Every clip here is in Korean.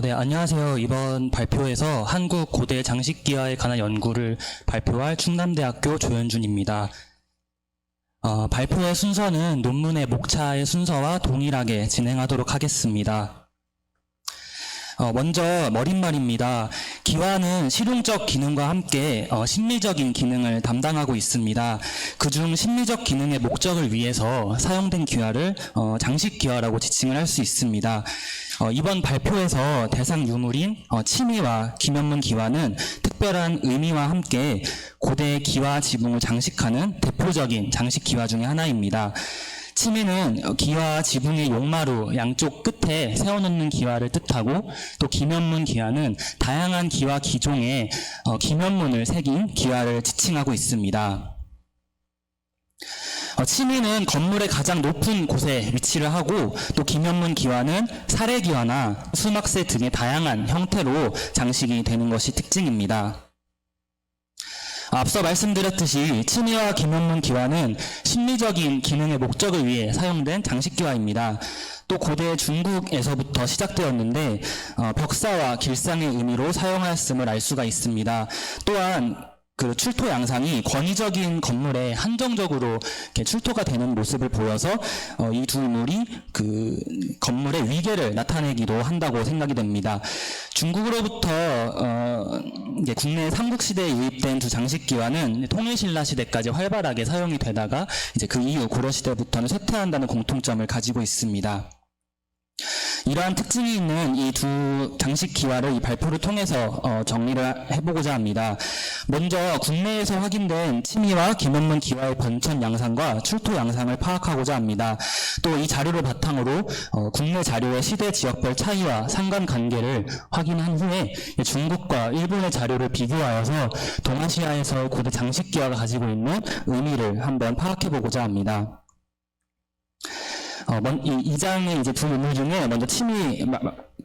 네, 안녕하세요. 이번 발표에서 한국 고대 장식기와에 관한 연구를 발표할 충남대학교 조현준입니다. 발표의 순서는 논문의 목차의 순서와 동일하게 진행하도록 하겠습니다. 먼저 머릿말입니다. 기와는 실용적 기능과 함께 심리적인 기능을 담당하고 있습니다. 그중 심리적 기능의 목적을 위해서 사용된 기와를 장식기와라고 지칭을 할 수 있습니다. 이번 발표에서 대상 유물인 치미와 김현문 기와는 특별한 의미와 함께 고대 기와 지붕을 장식하는 대표적인 장식 기와 중에 하나입니다. 치미는 기와 지붕의 용마루 양쪽 끝에 세워놓는 기와를 뜻하고, 또 김현문 기와는 다양한 기와 기종에 김현문을 새긴 기와를 지칭하고 있습니다. 치미는 건물의 가장 높은 곳에 위치를 하고, 또 김현문 기와는 사례기와나 수막새 등의 다양한 형태로 장식이 되는 것이 특징입니다. 앞서 말씀드렸듯이 치미와 김현문 기와는 심리적인 기능의 목적을 위해 사용된 장식기와입니다. 또 고대 중국에서부터 시작되었는데 벽사와 길상의 의미로 사용하였음을 알 수가 있습니다. 또한 그 출토 양상이 권위적인 건물에 한정적으로 이렇게 출토가 되는 모습을 보여서 이 두 인물이 그 건물의 위계를 나타내기도 한다고 생각이 됩니다. 중국으로부터 이제 국내 삼국시대에 유입된 두 장식기와는 통일신라 시대까지 활발하게 사용이 되다가 이제 그 이후 고려시대부터는 쇠퇴한다는 공통점을 가지고 있습니다. 이러한 특징이 있는 이 두 장식기와를 이 발표를 통해서 정리를 해보고자 합니다. 먼저 국내에서 확인된 치미와 김현문 기와의 번천 양상과 출토 양상을 파악하고자 합니다. 또 이 자료를 바탕으로 국내 자료의 시대 지역별 차이와 상관관계를 확인한 후에 중국과 일본의 자료를 비교하여서 동아시아에서 고대 장식기와가 가지고 있는 의미를 한번 파악해보고자 합니다. 이 장의 이제 두 인물 중에 먼저 치미를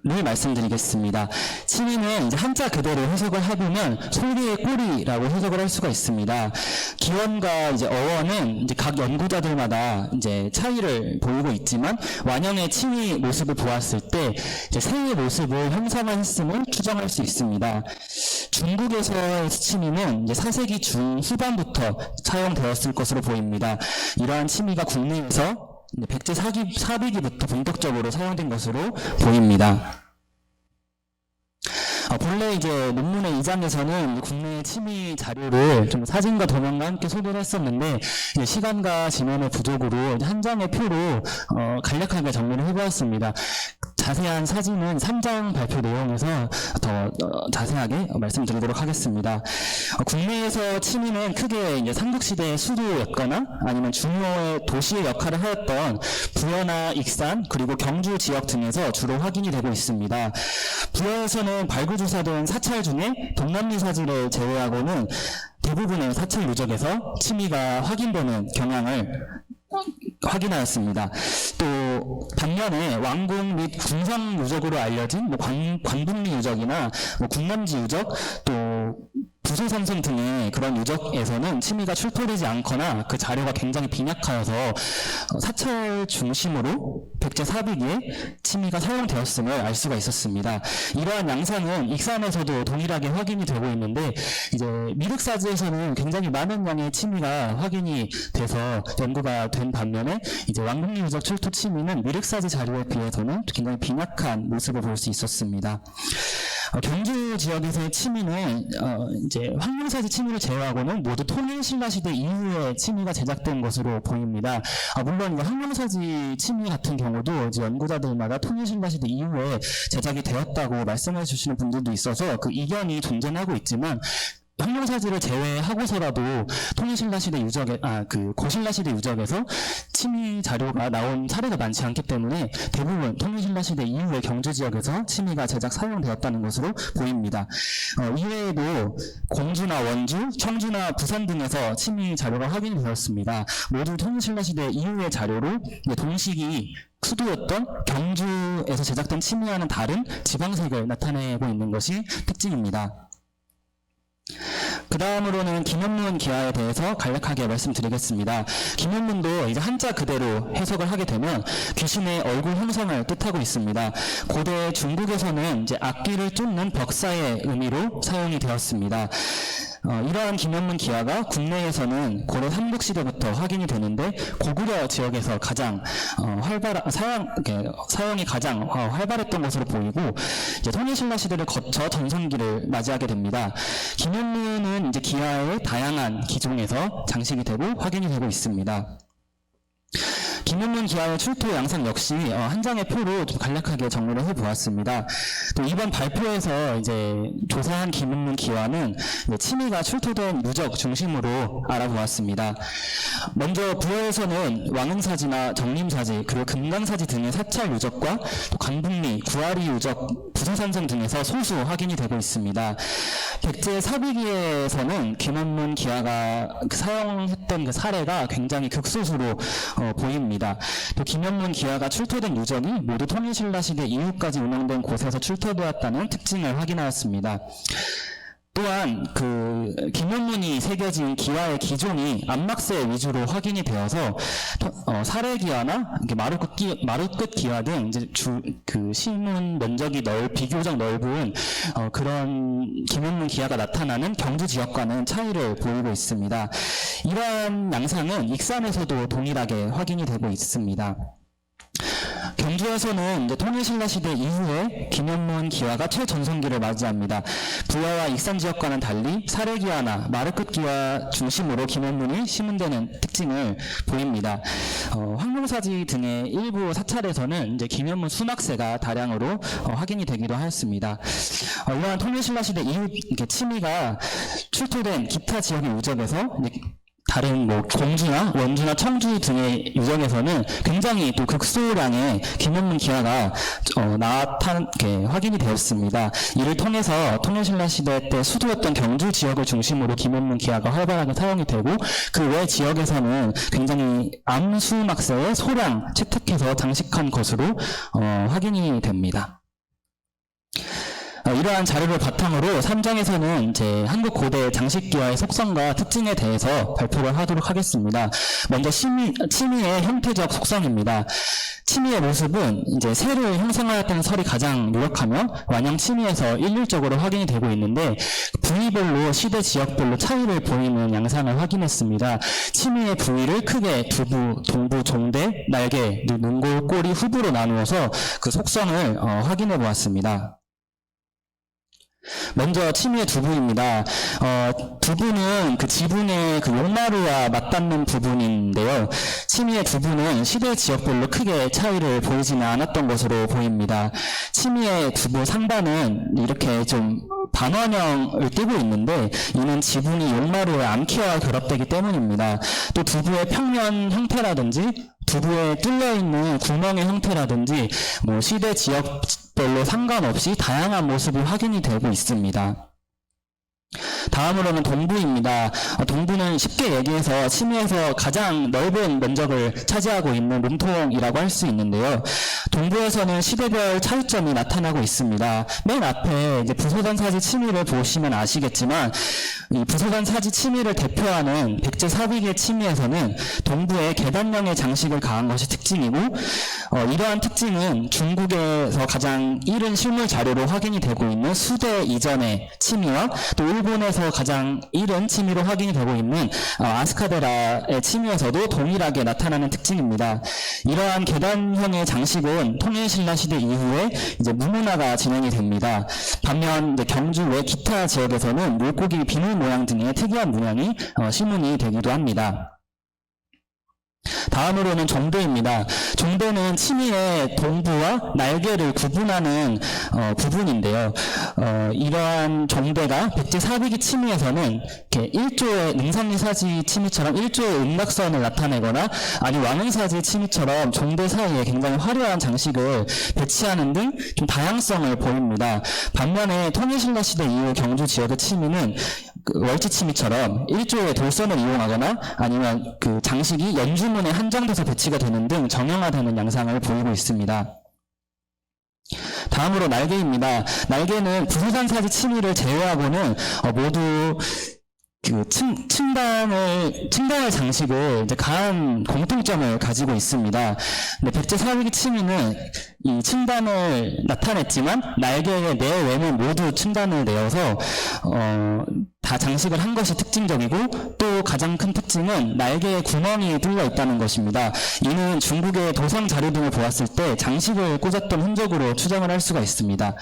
말씀드리겠습니다. 치미는 이제 한자 그대로 해석을 해보면 소리의 꼬리라고 해석을 할 수가 있습니다. 기원과 이제 어원은 이제 각 연구자들마다 이제 차이를 보이고 있지만, 완형의 치미 모습을 보았을 때 이제 새의 모습을 형상화했음을 추정할 수 있습니다. 중국에서의 치미는 이제 4세기 중후반부터 사용되었을 것으로 보입니다. 이러한 치미가 국내에서 백제 사비기부터 본격적으로 사용된 것으로 보입니다. 본래 이제 논문의 2장에서는 국내 치미 자료를 좀 사진과 도면과 함께 소개를 했었는데, 이제 시간과 지면의 부족으로 한 장의 표로 간략하게 정리를 해보았습니다. 자세한 사진은 3장 발표 내용에서 더 자세하게 말씀드리도록 하겠습니다. 국내에서 치미는 크게 이제 삼국시대의 수도였거나 아니면 중요의 도시의 역할을 하였던 부여나 익산 그리고 경주 지역 등에서 주로 확인이 되고 있습니다. 부여에서는 발굴조사된 사찰 중에 동남리 사지를 제외하고는 대부분의 사찰 누적에서 치미가 확인되는 경향을 확인하였습니다. 또 반면에 왕궁 및 궁성 유적으로 알려진 관북리 유적이나 궁남지 유적, 또 부소삼성 등의 그런 유적에서는 치미가 출토되지 않거나 그 자료가 굉장히 빈약하여서 사찰 중심으로 백제 사비기에 치미가 사용되었음을 알 수가 있었습니다. 이러한 양상은 익산에서도 동일하게 확인이 되고 있는데, 이제 미륵사지에서는 굉장히 많은 양의 치미가 확인이 돼서 연구가 된 반면에 이제 왕궁리 유적 출토 치미는 미륵사지 자료에 비해서는 굉장히 빈약한 모습을 볼 수 있었습니다. 경주 지역에서의 치미는 이제 황룡사지 치미를 제외하고는 모두 통일신라 시대 이후에 치미가 제작된 것으로 보입니다. 물론 황룡사지 치미 같은 경우도 이제 연구자들마다 통일신라 시대 이후에 제작이 되었다고 말씀해 주시는 분들도 있어서 그 이견이 존재하고 있지만, 황룡사지를 제외하고서라도 통일신라 시대 유적에, 그 고신라 시대 유적에서 치미 자료가 나온 사례가 많지 않기 때문에 대부분 통일신라 시대 이후의 경주 지역에서 치미가 제작 사용되었다는 것으로 보입니다. 이외에도 공주나 원주, 청주나 부산 등에서 치미 자료가 확인이 되었습니다. 모두 통일신라 시대 이후의 자료로 동식이 수도였던 경주에서 제작된 치미와는 다른 지방색을 나타내고 있는 것이 특징입니다. 그 다음으로는 김현문 기하에 대해서 간략하게 말씀드리겠습니다. 김현문도 이제 한자 그대로 해석을 하게 되면 귀신의 얼굴 형상을 뜻하고 있습니다. 고대 중국에서는 이제 악귀를 쫓는 벽사의 의미로 사용이 되었습니다. 이러한 김현문 기하가 국내에서는 고려 삼국시대부터 확인이 되는데 고구려 지역에서 가장 사용이 가장 활발했던 것으로 보이고 이제 통일신라 시대를 거쳐 전성기를 맞이하게 됩니다. 김현문은 이제 기하의 다양한 기종에서 장식이 되고 확인이 되고 있습니다. 김현문 기하의 출토 양상 역시 한 장의 표로 좀 간략하게 정리를 해보았습니다. 또 이번 발표에서 이제 조사한 김현문 기하는 치미가 출토된 유적 중심으로 알아보았습니다. 먼저 부여에서는 왕은사지나 정림사지 그리고 금강사지 등의 사찰 유적과 또 강북리, 구아리 유적, 부서산성 등에서 소수 확인이 되고 있습니다. 백제 사비기에서는 김현문 기하가 사용했던 그 사례가 굉장히 극소수로 보입니다. 또 김현문 기하가 출토된 유적이 모두 통일신라 시대 이후까지 운영된 곳에서 출토되었다는 특징을 확인하였습니다. 또한 그 김현문이 새겨진 기하의 기종이 안막새 위주로 확인이 되어서 사례 기하나 마룻끝 기하 등 이제 그 시문 면적이 비교적 넓은 그런 김현문 기하가 나타나는 경주 지역과는 차이를 보이고 있습니다. 이러한 양상은 익산에서도 동일하게 확인이 되고 있습니다. 경주에서는 이제 통일신라 시대 이후에 김현문 기하가 최전성기를 맞이합니다. 부여와 익산 지역과는 달리 사례기하나 마룻끝 기하 중심으로 김현문이 시문되는 특징을 보입니다. 황룡사지 등의 일부 사찰에서는 이제 김현문 수막새가 다량으로 확인이 되기도 하였습니다. 이러한 통일신라 시대 이후 치미가 출토된 기타 지역의 유적에서 다른 공주나 원주나 청주 등의 유적에서는 굉장히 또 극소량의 김현문 기하가 나타나게 확인이 되었습니다. 이를 통해서 통일신라 시대 때 수도였던 경주 지역을 중심으로 김현문 기하가 활발하게 사용이 되고 그 외 지역에서는 굉장히 암수막새의 소량 채택해서 장식한 것으로 확인이 됩니다. 이러한 자료를 바탕으로 3장에서는 이제 한국 고대 장식기와의 속성과 특징에 대해서 발표를 하도록 하겠습니다. 먼저 치미의 형태적 속성입니다. 치미의 모습은 이제 새를 형성하였다는 설이 가장 유력하며 완형 치미에서 일률적으로 확인이 되고 있는데 부위별로 시대 지역별로 차이를 보이는 양상을 확인했습니다. 치미의 부위를 크게 두부, 동부, 종대, 날개, 눈골, 꼬리, 후부로 나누어서 그 속성을 확인해 보았습니다. 먼저 치미의 두부입니다. 두부는 그 지붕의 그 용마루와 맞닿는 부분인데요. 치미의 두부는 시대 지역별로 크게 차이를 보이지는 않았던 것으로 보입니다. 치미의 두부 상단은 이렇게 좀 반원형을 띠고 있는데 이는 지붕이 용마루의 암키와 결합되기 때문입니다. 또 두부의 평면 형태라든지 두부에 뚫려있는 구멍의 형태라든지 시대 지역별로 상관없이 다양한 모습이 확인이 되고 있습니다. 다음으로는 동부입니다. 동부는 쉽게 얘기해서 치미에서 가장 넓은 면적을 차지하고 있는 몸통이라고 할 수 있는데요. 동부에서는 시대별 차이점이 나타나고 있습니다. 맨 앞에 이제 부소산 사지 치미를 보시면 아시겠지만 이 부소산 사지 치미를 대표하는 백제 사비기의 치미에서는 동부에 계단형의 장식을 가한 것이 특징이고 이러한 특징은 중국에서 가장 이른 실물 자료로 확인이 되고 있는 수대 이전의 치미와 또 일본에서 가장 이른 치미로 확인이 되고 있는 아스카데라의 치미에서도 동일하게 나타나는 특징입니다. 이러한 계단형의 장식은 통일신라 시대 이후에 이제 무문화가 진행이 됩니다. 반면 이제 경주 외 기타 지역에서는 물고기 비늘 모양 등의 특이한 문양이 시문이 되기도 합니다. 다음으로는 종대입니다. 종대는 치미의 동부와 날개를 구분하는 부분인데요. 이러한 종대가 백제 사비기 치미에서는 이렇게 일조의 능상리 사지 치미처럼 일조의 음각선을 나타내거나 아니면 왕은사지 치미처럼 종대 사이에 굉장히 화려한 장식을 배치하는 등 좀 다양성을 보입니다. 반면에 통일신라 시대 이후 경주 지역의 치미는 월지 치미처럼 일조의 돌선을 이용하거나 아니면 그 장식이 연주문에 한정돼서 배치가 되는 등 정형화되는 양상을 보이고 있습니다. 다음으로 날개입니다. 날개는 부소산 사지 치미를 제외하고는 모두 그 층단의 장식을 이제 강한 공통점을 가지고 있습니다. 근데 백제 사위기 치미는 이 층단을 나타냈지만 날개의 내외는 모두 층단을 내어서 다 장식을 한 것이 특징적이고, 또 가장 큰 특징은 날개에 구멍이 뚫려 있다는 것입니다. 이는 중국의 도성 자료 등을 보았을 때 장식을 꽂았던 흔적으로 추정을 할 수가 있습니다.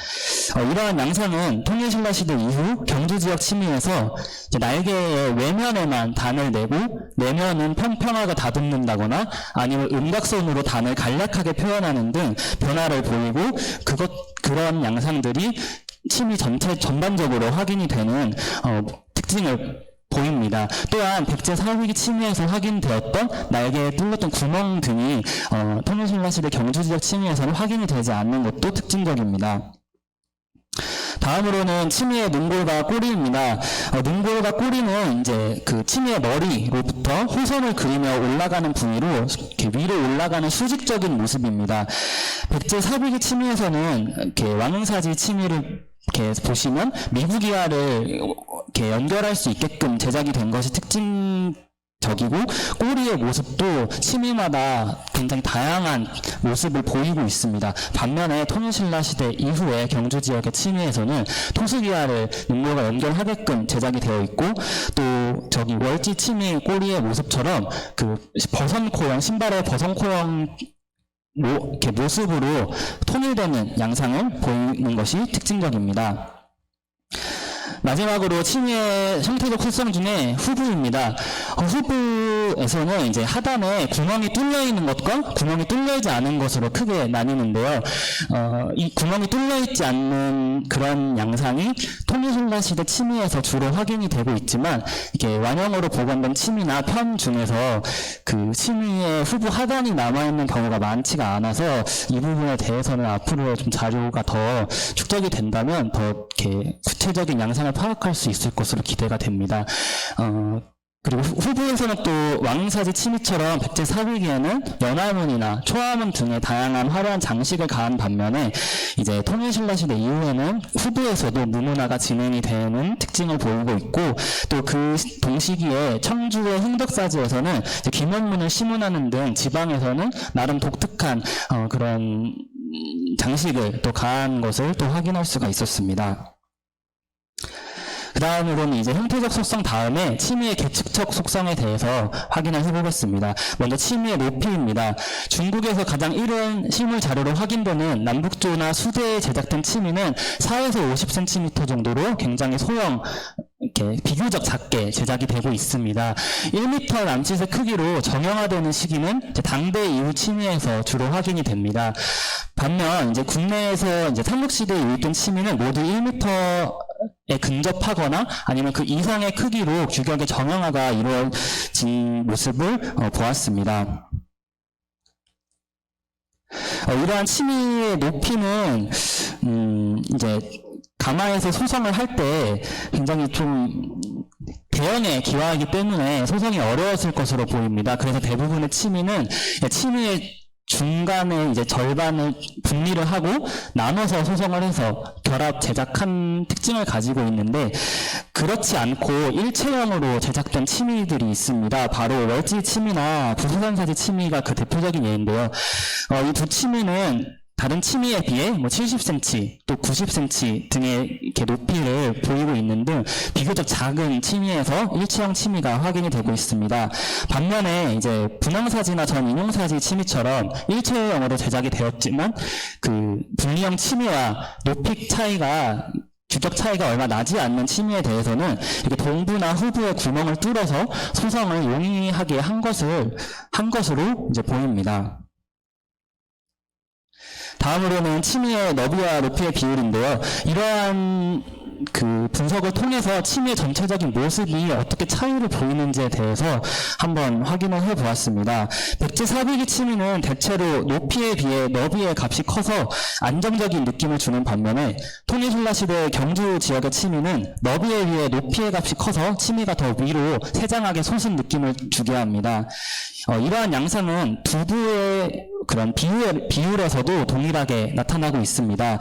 이러한 양상은 통일신라 시대 이후 경주 지역 치미에서 이제 날개의 외면에만 단을 내고 내면은 평평하게 다듬는다거나 아니면 음각선으로 단을 간략하게 표현하는 등 변화를 보이고, 그런 양상들이 치미 전반적으로 확인이 되는 특징을 보입니다. 또한 백제 사위기 치미에서 확인되었던 날개에 뚫렸던 구멍 등이 통일신라 시대 경주 지역 치미에서는 확인이 되지 않는 것도 특징적입니다. 다음으로는 치미의 눈골과 꼬리입니다. 눈골과 꼬리는 이제 그 치미의 머리로부터 호선을 그리며 올라가는 부위로 이렇게 위로 올라가는 수직적인 모습입니다. 백제 사위기 치미에서는 이렇게 왕흥사지 치미를 이렇게 보시면 미부기와를 이렇게 연결할 수 있게끔 제작이 된 것이 특징적이고, 꼬리의 모습도 치미마다 굉장히 다양한 모습을 보이고 있습니다. 반면에 통일신라 시대 이후에 경주 지역의 치미에서는 토수기와를 눈물과 연결하게끔 제작이 되어 있고, 또 저기 월지 치미 꼬리의 모습처럼 그 버선코형, 신발의 버선코형 이렇게 모습으로 통일되는 양상을 보이는 것이 특징적입니다. 마지막으로 치미의 형태적 특성 중에 후부입니다. 후부에서는 이제 하단에 구멍이 뚫려 있는 것과 구멍이 뚫려 있지 않은 것으로 크게 나뉘는데요. 이 구멍이 뚫려 있지 않는 그런 양상이 통일신라 시대 치미에서 주로 확인이 되고 있지만, 이게 완형으로 보관된 치미나 편 중에서 그 치미의 후부 하단이 남아있는 경우가 많지가 않아서 이 부분에 대해서는 앞으로 좀 자료가 더 축적이 된다면 더 이렇게 구체적인 양상을 파악할 수 있을 것으로 기대가 됩니다. 그리고 후부에서는 또 왕사지 치미처럼 백제 사위기에는 연화문이나 초화문 등의 다양한 화려한 장식을 가한 반면에, 이제 통일신라 시대 이후에는 후부에서도 무문화가 진행이 되는 특징을 보이고 있고, 또 그 동시기에 청주의 흥덕사지에서는 이제 김원문을 시문하는 등 지방에서는 나름 독특한 그런 장식을 또 가한 것을 또 확인할 수가 있었습니다. 그 다음으로는 이제 형태적 속성 다음에 치미의 계측적 속성에 대해서 확인을 해보겠습니다. 먼저 치미의 높이입니다. 중국에서 가장 이른 실물 자료로 확인되는 남북조나 수대에 제작된 치미는 4에서 50cm 정도로 굉장히 소형, 이렇게 비교적 작게 제작이 되고 있습니다. 1m 남짓의 크기로 정형화되는 시기는 이제 당대 이후 치미에서 주로 확인이 됩니다. 반면 이제 국내에서 이제 삼국시대에 유입된 치미는 모두 1m에 근접하거나 아니면 그 이상의 크기로 규격의 정형화가 이루어진 모습을 보았습니다. 이러한 치미의 높이는 이제 가마에서 소성을 할 때 굉장히 좀 대형에 기화하기 때문에 소성이 어려웠을 것으로 보입니다. 그래서 대부분의 치미는 치미의 중간에 이제 절반을 분리를 하고 나눠서 소성을 해서 결합 제작한 특징을 가지고 있는데, 그렇지 않고 일체형으로 제작된 치미들이 있습니다. 바로 월지 치미나 부수산사지 치미가 그 대표적인 예인데요. 이 두 치미는 다른 치미에 비해 70cm 또 90cm 등의 이렇게 높이를 보이고 있는 등 비교적 작은 치미에서 일체형 치미가 확인이 되고 있습니다. 반면에 이제 분황사지나 전인용사지 치미처럼 일체형으로 제작이 되었지만 그 분리형 치미와 높이 차이가 규격 차이가 얼마 나지 않는 치미에 대해서는 이렇게 동부나 후부의 구멍을 뚫어서 소성을 용이하게 한 것으로 이제 보입니다. 다음으로는 치미의 너비와 높이의 비율인데요. 이러한 그 분석을 통해서 치미의 전체적인 모습이 어떻게 차이를 보이는지에 대해서 한번 확인을 해보았습니다. 백제 사비기 치미는 대체로 높이에 비해 너비의 값이 커서 안정적인 느낌을 주는 반면에, 통일신라 시대 경주 지역의 치미는 너비에 비해 높이의 값이 커서 치미가 더 위로 세장하게 솟은 느낌을 주게 합니다. 이러한 양상은 두부의 그런 비율에서도 동일하게 나타나고 있습니다.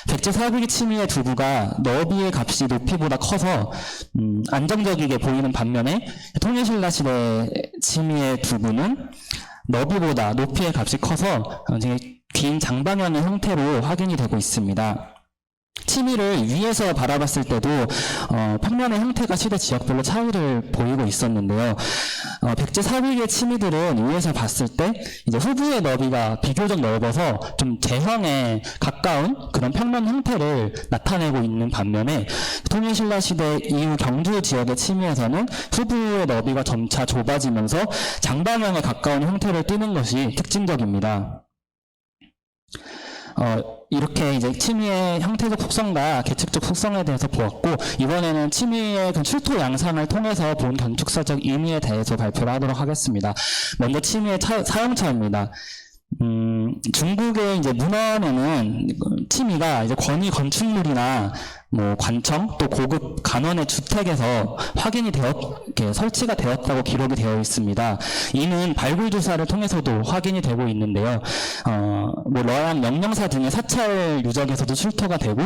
백제 사비기 침미의 두부가 너비의 값이 높이보다 커서 안정적이게 보이는 반면에 통일신라 시대 침미의 두부는 너비보다 높이의 값이 커서 굉장히 긴 장방형의 형태로 확인이 되고 있습니다. 침미를 위에서 바라봤을 때도 평면의 형태가 시대 지역별로 차이를 보이고 있었는데요. 백제 사비기의 침미들은 위에서 봤을 때 이제 후부의 너비가 비교적 넓어서 좀 제형에 가까운 그런 평면 형태를 나타내고 있는 반면에 통일신라 시대 이후 경주 지역의 침미에서는 후부의 너비가 점차 좁아지면서 장방형에 가까운 형태를 띠는 것이 특징적입니다. 이렇게 이제 침미의 형태적 속성과 계측적 속성에 대해서 보았고, 이번에는 침미의 그 출토 양상을 통해서 본 건축사적 의미에 대해서 발표를 하도록 하겠습니다. 먼저 침미의 사용처입니다. 중국의 이제 문헌에는 침미가 이제 권위 건축물이나 뭐 관청 또 고급 간원의 주택에서 확인이 이렇게 설치가 되었다고 기록이 되어 있습니다. 이는 발굴 조사를 통해서도 확인이 되고 있는데요. 뭐 러양 영령사 등의 사찰 유적에서도 출토가 되고,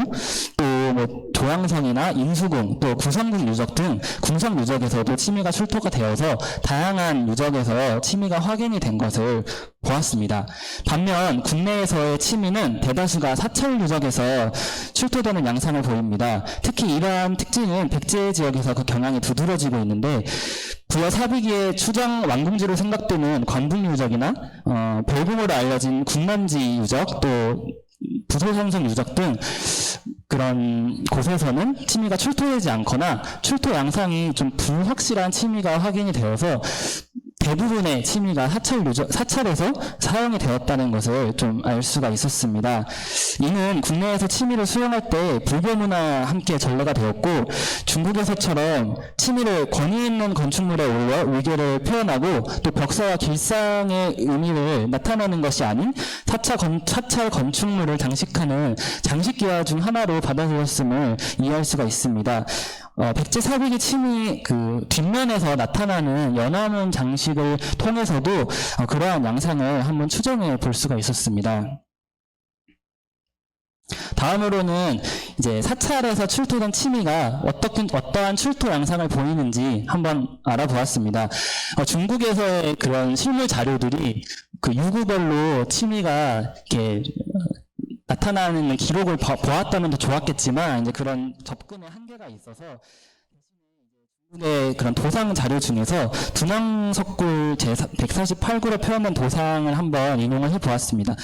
또 뭐 조양성이나 인수궁 또 구성궁 유적 등 궁성 유적에서도 침미가 출토가 되어서 다양한 유적에서 침미가 확인이 된 것을 보았습니다. 반면 국내에서의 침미는 대다수가 사찰 유적에서 출토되는 양상을 보입니다. 특히 이러한 특징은 백제 지역에서 그 경향이 두드러지고 있는데, 부여 사비기의 추정 완궁지로 생각되는 관북 유적이나 별궁으로 알려진 군만지 유적 또 부소삼성 유적 등 그런 곳에서는 침미가 출토되지 않거나 출토 양상이 좀 불확실한 침미가 확인이 되어서 대부분의 침미가 사찰에서 사용이 되었다는 것을 좀 알 수가 있었습니다. 이는 국내에서 침미를 수용할 때 불교 문화와 함께 전래가 되었고, 중국에서처럼 침미를 권위 있는 건축물에 올려 의견을 표현하고 또 벽사와 길상의 의미를 나타내는 것이 아닌 사찰 건축물을 장식하는 장식기화 중 하나로 받아들였음을 이해할 수가 있습니다. 백제 사비기 침미 그 뒷면에서 나타나는 연화문 장식을 통해서도 그러한 양상을 한번 추정해 볼 수가 있었습니다. 다음으로는 이제 사찰에서 출토된 침미가 어떠한 출토 양상을 보이는지 한번 알아보았습니다. 중국에서의 그런 실물 자료들이 그 유구별로 침미가 이렇게 나타나는 기록을 보았다면 더 좋았겠지만, 이제 그런 접근의 한계가 있어서 중국의 그런 도상 자료 중에서 dunang석굴 제148구로 표현된 도상을 한번 인용을 해보았습니다.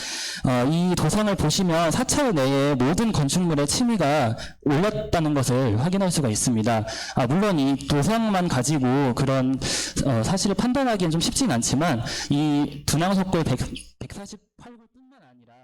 이 도상을 보시면 사찰 내에 모든 건축물에 침미가 올렸다는 것을 확인할 수가 있습니다. 물론 이 도상만 가지고 그런 사실을 판단하기는 좀 쉽진 않지만, 이 dunang석굴 148구뿐만 아니라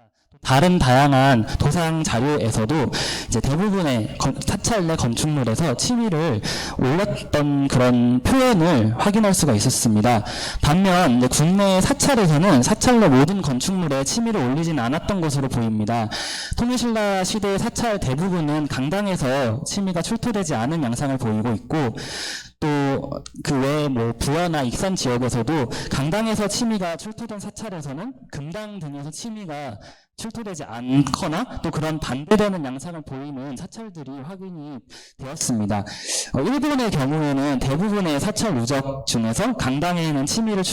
다른 다양한 도상 자료에서도 이제 대부분의 사찰 내 건축물에서 침미를 올렸던 그런 표현을 확인할 수가 있었습니다. 반면 이제 국내 사찰에서는 사찰 내 모든 건축물에 침미를 올리지는 않았던 것으로 보입니다. 통일신라 시대의 사찰 대부분은 강당에서 침미가 출토되지 않은 양상을 보이고 있고, 또 그 외에 뭐 부여나 익산 지역에서도 강당에서 침미가 출토된 사찰에서는 금당 등에서 침미가 출토되지 않거나 또 그런 반대되는 양상을 보이는 사찰들이 확인이 되었습니다. 일본의 경우에는 대부분의 사찰 유적 중에서 강당에는 침미를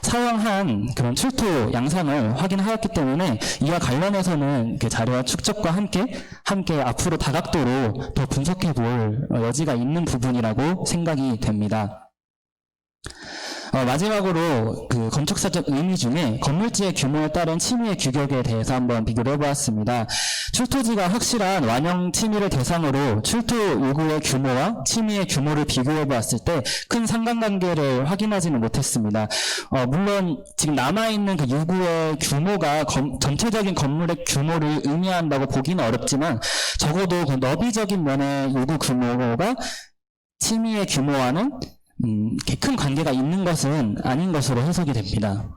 사용한 그런 출토 양상을 확인하였기 때문에, 이와 관련해서는 그 자료와 축적과 함께 앞으로 다각도로 더 분석해 볼 여지가 있는 부분이라고 생각이 됩니다. 마지막으로 그 건축사적 의미 중에 건물지의 규모에 따른 침미의 규격에 대해서 한번 비교를 해보았습니다. 출토지가 확실한 완형 침미를 대상으로 출토 요구의 규모와 침미의 규모를 비교해 보았을 때 큰 상관관계를 확인하지는 못했습니다. 물론 지금 남아있는 그 요구의 규모가 전체적인 건물의 규모를 의미한다고 보기는 어렵지만, 적어도 그 너비적인 면의 요구 규모가 침미의 규모와는 큰 관계가 있는 것은 아닌 것으로 해석이 됩니다.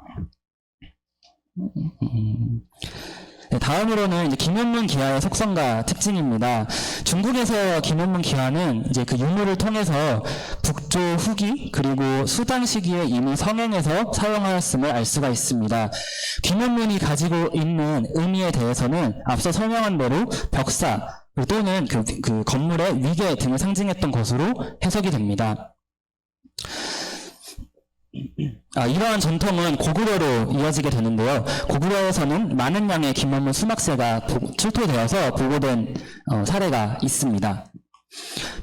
네, 다음으로는 이제 김현문 기와의 속성과 특징입니다. 중국에서 김현문 기와는 이제 그 유물을 통해서 북조 후기 그리고 수당 시기에 이미 성행해서 사용하였음을 알 수가 있습니다. 김현문이 가지고 있는 의미에 대해서는 앞서 설명한 대로 벽사 또는 그 건물의 위계 등을 상징했던 것으로 해석이 됩니다. 이러한 전통은 고구려로 이어지게 되는데요. 고구려에서는 많은 양의 김현문 수막새가 출토되어서 보고된 사례가 있습니다.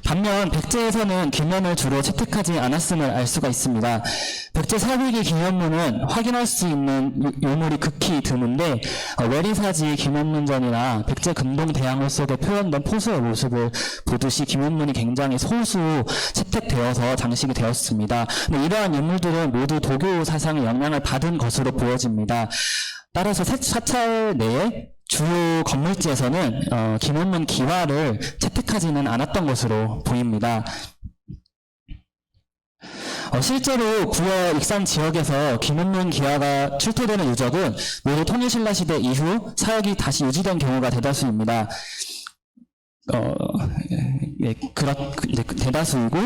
반면 백제에서는 김현을 주로 채택하지 않았음을 알 수가 있습니다. 백제 사비기 김현문은 확인할 수 있는 유물이 극히 드문데 외리사지 김현문전이나 백제 금동대항을 속에 표현된 포수의 모습을 보듯이 김현문이 굉장히 소수 채택되어서 장식이 되었습니다. 근데 이러한 유물들은 모두 도교 사상의 영향을 받은 것으로 보여집니다. 따라서 사찰 내에 주요 건물지에서는 김현문 기와를 채택하지는 않았던 것으로 보입니다. 실제로 구어 익산 지역에서 김현문 기와가 출토되는 유적은 모두 통일신라 시대 이후 사역이 다시 유지된 경우가 대다수입니다. 대다수이고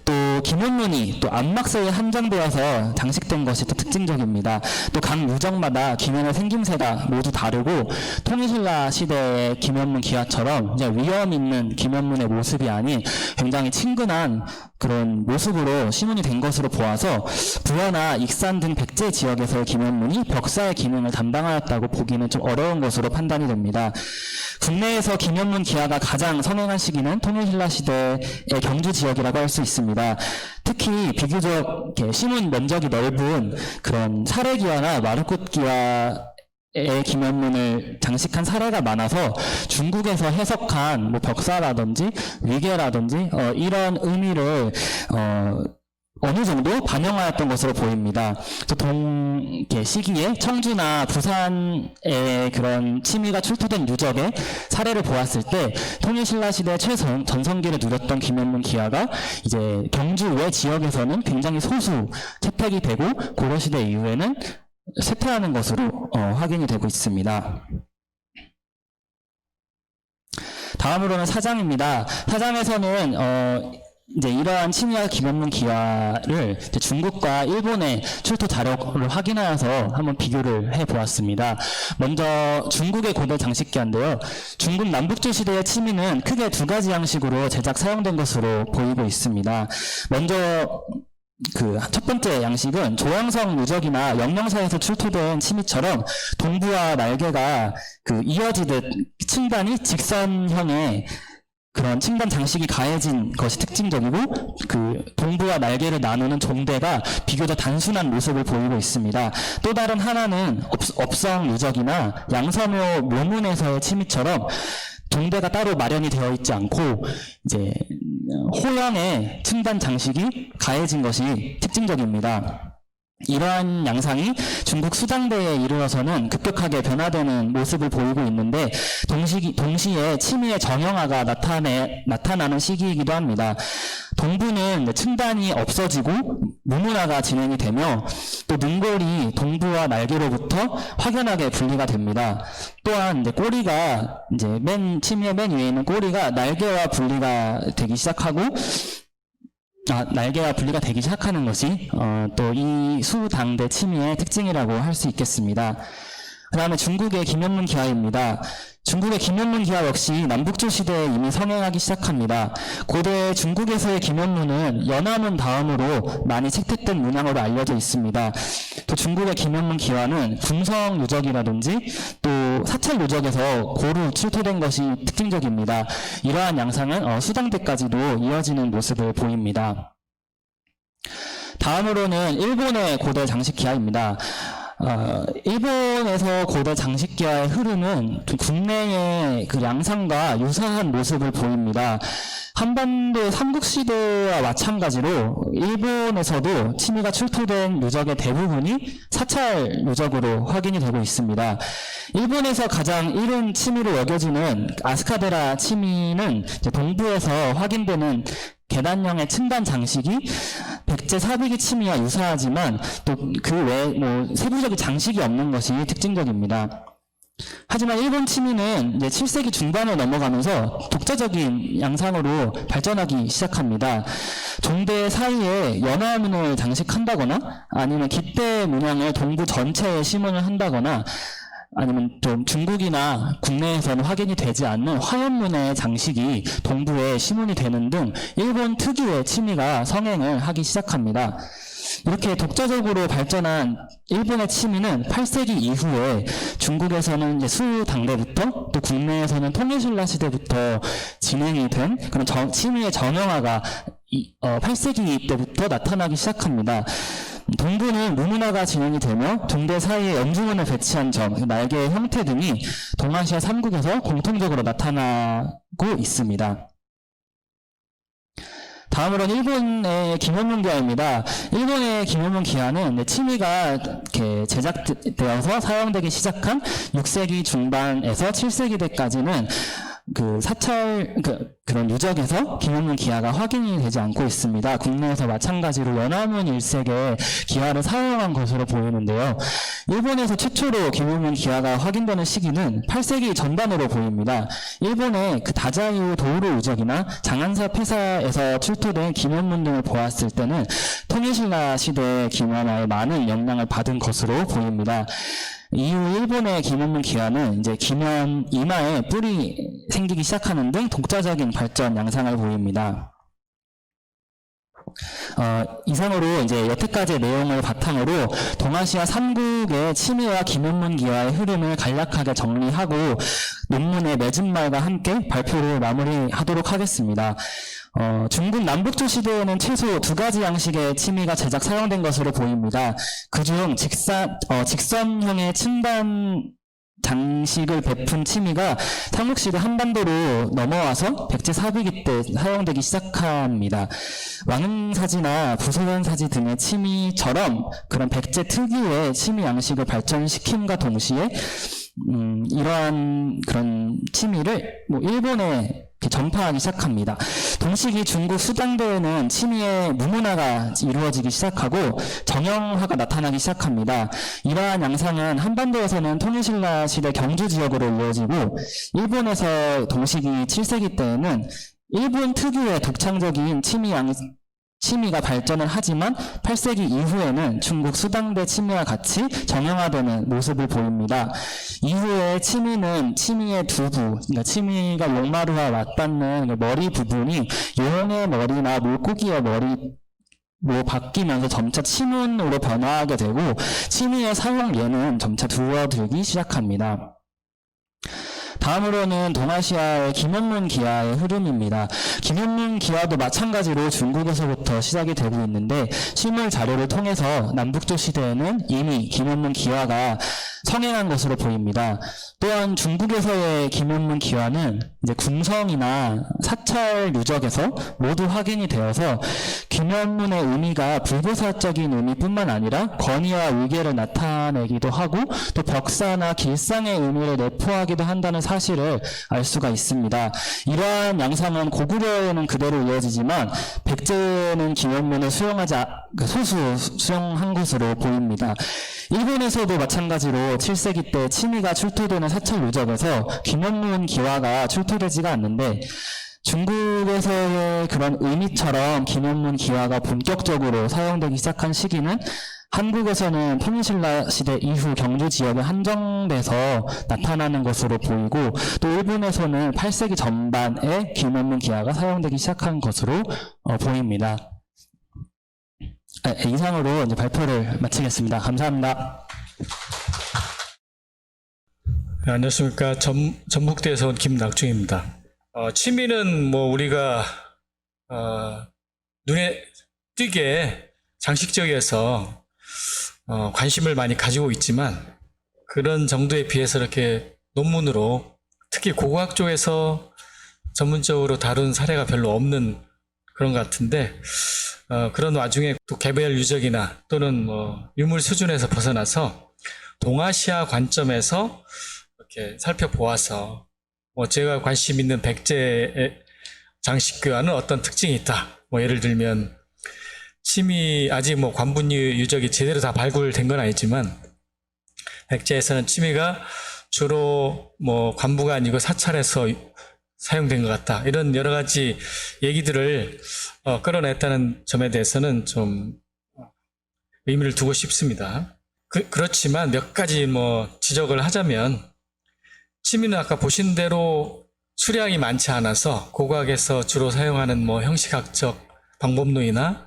또 김현문이 또 안막새에 한정되어서 장식된 것이 또 특징적입니다. 또 각 유적마다 김현의 생김새가 모두 다르고 통일신라 시대의 김현문 기와처럼 이제 위험 있는 김현문의 모습이 아닌 굉장히 친근한 그런 모습으로 시문이 된 것으로 보아서 부여나 익산 등 백제 지역에서의 김현문이 벽사의 기능을 담당하였다고 보기는 좀 어려운 것으로 판단이 됩니다. 국내에서 김현문 기와가 가장 선행한 시기는 통일신라 시대의 경주 지역이라고 할 수 있습니다. 특히 비교적 시문 면적이 넓은 그런 사례기와나 마루꽃기와의 김현문을 장식한 사례가 많아서 중국에서 해석한 벽사라든지 위계라든지 이런 의미를 어느 정도 반영하였던 것으로 보입니다. 동 시기에 청주나 부산의 그런 침의가 출토된 유적의 사례를 보았을 때 통일신라 시대 최전성기를 누렸던 김현문 기와가 이제 경주 외 지역에서는 굉장히 소수 채택이 되고 고려시대 이후에는 쇠퇴하는 것으로 확인이 되고 있습니다. 다음으로는 사장입니다. 사장에서는 이제 이러한 침의와 김현문 기와를 중국과 일본의 출토 자료를 확인하여서 한번 비교를 해보았습니다. 먼저 중국의 고대 장식기와인데요. 중국 남북조 시대의 침의는 크게 두 가지 양식으로 제작 사용된 것으로 보이고 있습니다. 먼저 첫 번째 양식은 조양성 유적이나 영령사에서 출토된 침의처럼 동부와 날개가 이어지듯 층단이 직선형의 그런 층단 장식이 가해진 것이 특징적이고 동부와 날개를 나누는 종대가 비교적 단순한 모습을 보이고 있습니다. 또 다른 하나는 업성 유적이나 양서묘 묘문에서의 침의처럼 종대가 따로 마련이 되어 있지 않고 이제 호형의 층단 장식이 가해진 것이 특징적입니다. 이러한 양상이 중국 수장대에 이르러서는 급격하게 변화되는 모습을 보이고 있는데 동시에 침의의 정형화가 나타나는 시기이기도 합니다. 동부는 층단이 없어지고 무문화가 진행이 되며 또 능골이 동부와 날개로부터 확연하게 분리가 됩니다. 또한 꼬리가 침의의 맨 위에 있는 꼬리가 날개와 분리가 되기 시작하고 날개와 분리가 되기 시작하는 것이 또 이 수당대 침의의 특징이라고 할 수 있겠습니다. 그 다음에 중국의 김현문 기와입니다. 중국의 김현문 기와 역시 남북조 시대에 이미 성행하기 시작합니다. 고대 중국에서의 김현문은 연화문 다음으로 많이 채택된 문양으로 알려져 있습니다. 또 중국의 김현문 기와는 궁성 유적이라든지 또 사찰 유적에서 고루 출토된 것이 특징적입니다. 이러한 양상은 수당대까지도 이어지는 모습을 보입니다. 다음으로는 일본의 고대 장식 기와입니다. 일본에서 고대 장식기와의 흐름은 국내의 양상과 유사한 모습을 보입니다. 한반도 삼국시대와 마찬가지로 일본에서도 침의가 출토된 유적의 대부분이 사찰 유적으로 확인이 되고 있습니다. 일본에서 가장 이른 침의로 여겨지는 아스카데라 침의는 동부에서 확인되는 계단형의 층단 장식이 백제 사비기 침의와 유사하지만 또 그 외에 세부적인 장식이 없는 것이 특징적입니다. 하지만 일본 치미는 이제 7세기 중반을 넘어가면서 독자적인 양상으로 발전하기 시작합니다. 동대 사이에 연화문을 장식한다거나 아니면 깃대 문양을 동부 전체에 심원을 한다거나 아니면 좀 중국이나 국내에서는 확인이 되지 않는 화연문의 장식이 동부에 심원이 되는 등 일본 특유의 치미가 성행을 하기 시작합니다. 이렇게 독자적으로 발전한 일본의 치미는 8세기 이후에 중국에서는 이제 수당대부터 또 국내에서는 통일신라 시대부터 진행이 된 그런 치미의 정형화가 8세기 때부터 나타나기 시작합니다. 동부는 무문화가 진행이 되며 동대 사이에 연중원을 배치한 점, 날개의 형태 등이 동아시아 3국에서 공통적으로 나타나고 있습니다. 다음으로는 일본의 김현문 기화입니다. 일본의 김현문 기화는 치미가 이렇게 제작되어서 사용되기 시작한 6세기 중반에서 7세기 때까지는 그 사찰 그런 유적에서 김현문 기화가 확인이 되지 않고 있습니다. 국내에서 마찬가지로 연화문 일색의 기화를 사용한 것으로 보이는데요. 일본에서 최초로 김현문 기화가 확인되는 시기는 8세기 전반으로 보입니다. 일본의 그 다자이오 도우로 유적이나 장안사 폐사에서 출토된 김현문 등을 보았을 때는 통일신라 시대 기화에 많은 영향을 받은 것으로 보입니다. 이후 일본의 김현문 기화는 이제 김현 이마에 뿔이 생기기 시작하는 등 독자적인 발전 양상을 보입니다. 이상으로 이제 여태까지의 내용을 바탕으로 동아시아 3국의 치미와 김현문 기화의 흐름을 간략하게 정리하고 논문의 맺은 말과 함께 발표를 마무리하도록 하겠습니다. 중국 남북조 시대에는 최소 2가지 양식의 치미가 제작 사용된 것으로 보입니다. 그중 직선형의 층단 장식을 베푼 치미가 삼국시대 한반도로 넘어와서 백제 사비기 때 사용되기 시작합니다. 왕흥사지나 부소연사지 등의 치미처럼 그런 백제 특유의 치미 양식을 발전시킴과 동시에 이러한 그런 치미를 일본에 전파하기 시작합니다. 동시기 중국 수당대에는 치미의 무문화가 이루어지기 시작하고 정형화가 나타나기 시작합니다. 이러한 양상은 한반도에서는 통일신라 시대 경주 지역으로 이루어지고 일본에서 동시기 7세기 때에는 일본 특유의 독창적인 치미가 발전을 하지만 8세기 이후에는 중국 수당대 치미와 같이 정형화되는 모습을 보입니다. 이후에 치미는 치미의 두부, 그러니까 치미가 용마루와 맞닿는 머리 부분이 용의 머리나 물고기의 머리로 바뀌면서 점차 치문으로 변화하게 되고 치미의 사용예는 점차 줄어들기 시작합니다. 다음으로는 동아시아의 김현문 기화의 흐름입니다. 김현문 기화도 마찬가지로 중국에서부터 시작이 되고 있는데 실물 자료를 통해서 남북조 시대에는 이미 김현문 기화가 성행한 것으로 보입니다. 또한 중국에서의 김현문 기화는 이제 궁성이나 사찰 유적에서 모두 확인이 되어서 김현문의 의미가 불교사적인 의미뿐만 아니라 권위와 위계를 나타내기도 하고 또 벽사나 길상의 의미를 내포하기도 한다는 사실을 알 수가 있습니다. 이러한 양상은 고구려에는 그대로 이어지지만 백제는 김현문을 소수 수용한 것으로 보입니다. 일본에서도 마찬가지로 7세기 때 치미가 출토되는 사찰 유적에서 김현문 기화가 출토되지가 않는데 중국에서의 그런 의미처럼 김현문 기화가 본격적으로 사용되기 시작한 시기는 한국에서는 통일신라 시대 이후 경주 지역에 한정돼서 나타나는 것으로 보이고 또 일본에서는 8세기 전반에 김현문 기화가 사용되기 시작한 것으로 보입니다. 이상으로 이제 발표를 마치겠습니다. 감사합니다. 네, 안녕하십니까. 전북대에서 온 김낙중입니다. 취미는 우리가 눈에 띄게 장식적이어서 관심을 많이 가지고 있지만 그런 정도에 비해서 이렇게 논문으로 특히 고고학 쪽에서 전문적으로 다룬 사례가 별로 없는 그런 것 같은데 그런 와중에 또 개별 유적이나 또는 유물 수준에서 벗어나서 동아시아 관점에서 이렇게 살펴보아서 제가 관심 있는 백제의 장식과는 어떤 특징이 있다. 예를 들면 치미 아직 관분유 유적이 제대로 다 발굴된 건 아니지만 백제에서는 치미가 주로 뭐 관부가 아니고 사찰에서 사용된 것 같다. 이런 여러 가지 얘기들을 끌어냈다는 점에 대해서는 좀 의미를 두고 싶습니다. 그렇지만 몇 가지 뭐 지적을 하자면 취미는 아까 보신 대로 수량이 많지 않아서 고고학에서 주로 사용하는 뭐 형식학적 방법론이나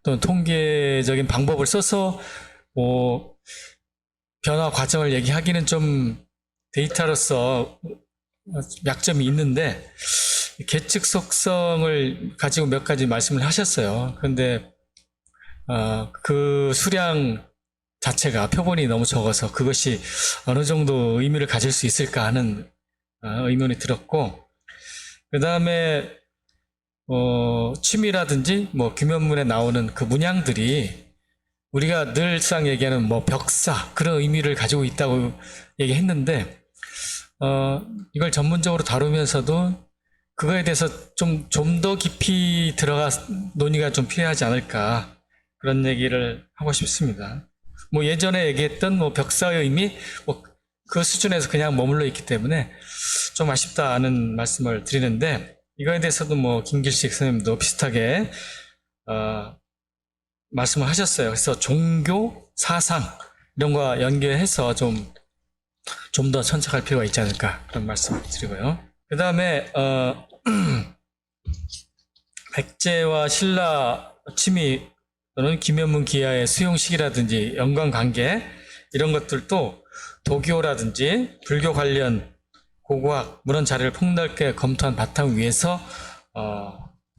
또는 통계적인 방법을 써서 뭐 변화 과정을 얘기하기는 좀 데이터로서 약점이 있는데 계측 속성을 가지고 몇 가지 말씀을 하셨어요. 그런데 그 수량 자체가 표본이 너무 적어서 그것이 어느 정도 의미를 가질 수 있을까 하는 의문이 들었고, 그 다음에 취미라든지 뭐 규면문에 나오는 그 문양들이 우리가 늘상 얘기하는 뭐 벽사 그런 의미를 가지고 있다고 얘기했는데 이걸 전문적으로 다루면서도 그거에 대해서 좀 더 깊이 들어가 논의가 좀 필요하지 않을까, 그런 얘기를 하고 싶습니다. 뭐 예전에 얘기했던 뭐 벽사의 의미 뭐 그 수준에서 그냥 머물러 있기 때문에 좀 아쉽다는 말씀을 드리는데, 이거에 대해서도 뭐 김길식 선생님도 비슷하게 말씀을 하셨어요. 그래서 종교, 사상 이런 거와 연계해서 좀 더 천착할 필요가 있지 않을까, 그런 말씀을 드리고요. 그 다음에 백제와 신라 취미 또는 김현문 기하의 수용식이라든지 연관관계 이런 것들도 도교라든지 불교 관련 고고학 문헌 자료를 폭넓게 검토한 바탕 위에서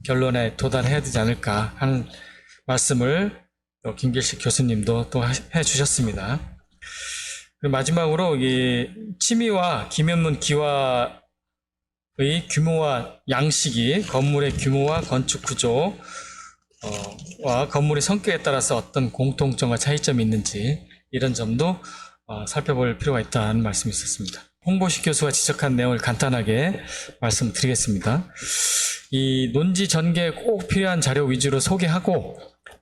결론에 도달해야 되지 않을까 하는 말씀을 또 김길식 교수님도 또 해주셨습니다. 그리고 마지막으로 이 취미와 김현문 기와의 규모와 양식이 건물의 규모와 건축 구조 와 건물의 성격에 따라서 어떤 공통점과 차이점이 있는지 이런 점도 살펴볼 필요가 있다는 말씀이 있었습니다. 홍보식 교수가 지적한 내용을 간단하게 말씀드리겠습니다. 이 논지 전개에 꼭 필요한 자료 위주로 소개하고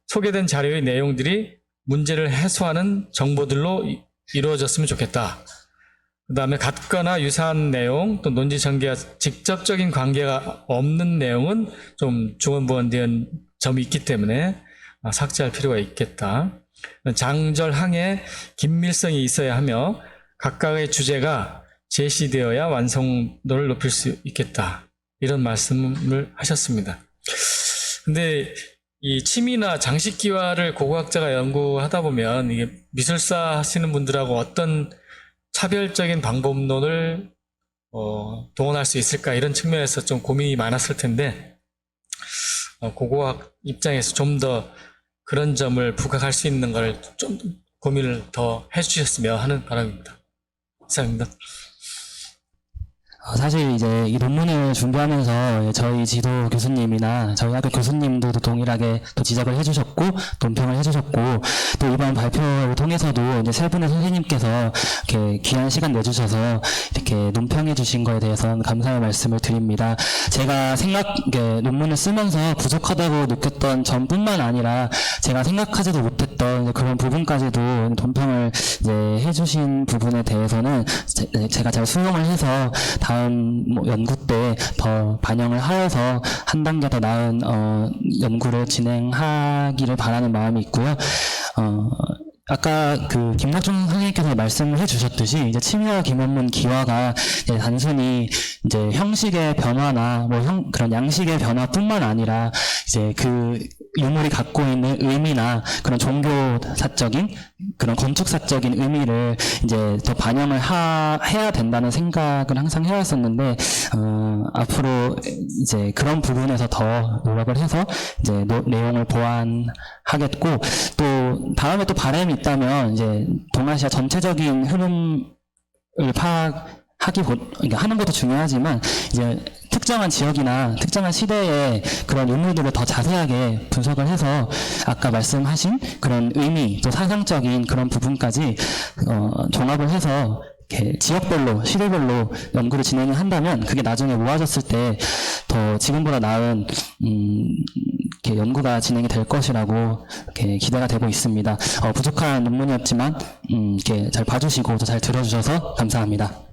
소개된 자료의 내용들이 문제를 해소하는 정보들로 이루어졌으면 좋겠다. 그 다음에 같거나 유사한 내용, 또 논지 전개와 직접적인 관계가 없는 내용은 좀 중언부언된 점이 있기 때문에 삭제할 필요가 있겠다. 장절항에 긴밀성이 있어야 하며 각각의 주제가 제시되어야 완성도를 높일 수 있겠다. 이런 말씀을 하셨습니다. 근데 이 취미나 장식기와를 고고학자가 연구하다 보면 이게 미술사 하시는 분들하고 어떤 차별적인 방법론을 동원할 수 있을까, 이런 측면에서 좀 고민이 많았을 텐데 고고학 입장에서 좀 더 그런 점을 부각할 수 있는 걸 좀 고민을 더 해주셨으면 하는 바람입니다. 이상입니다. 사실 이제 이 논문을 준비하면서 저희 지도 교수님이나 저희 학교 교수님도 동일하게 또 지적을 해주셨고 논평을 해주셨고, 또 이번 발표를 통해서도 이제 세 분의 선생님께서 이렇게 귀한 시간 내주셔서 이렇게 논평해 주신 거에 대해서는 감사의 말씀을 드립니다. 제가 논문을 쓰면서 부족하다고 느꼈던 점뿐만 아니라 제가 생각하지도 못했던 그런 부분까지도 논평을 이제 해주신 부분에 대해서는 제가 잘 수용을 해서 다음 연구 때 더 반영을 하여서 한 단계 더 나은 연구를 진행하기를 바라는 마음이 있고요. 아까 그 김낙준 선생님께서 말씀을 해주셨듯이 이제 취미와 김현문 기와가 이제 단순히 이제 형식의 변화나 그런 양식의 변화뿐만 아니라 이제 그 유물이 갖고 있는 의미나 그런 종교사적인 그런 건축사적인 의미를 이제 더 반영을 해야 된다는 생각을 항상 해왔었는데 앞으로 이제 그런 부분에서 더 노력을 해서 이제 내용을 보완하겠고, 또 다음에 또 바람이 있다면 이제 동아시아 전체적인 흐름을 그러니까 하는 것도 중요하지만 이제 특정한 지역이나 특정한 시대의 그런 유물들을 더 자세하게 분석을 해서 아까 말씀하신 그런 의미, 또 사상적인 그런 부분까지 종합을 해서 이렇게 지역별로, 시대별로 연구를 진행을 한다면 그게 나중에 모아졌을 때 더 지금보다 나은 이렇게 연구가 진행이 될 것이라고 이렇게 기대가 되고 있습니다. 부족한 논문이었지만 이렇게 잘 봐주시고 또 잘 들어주셔서 감사합니다.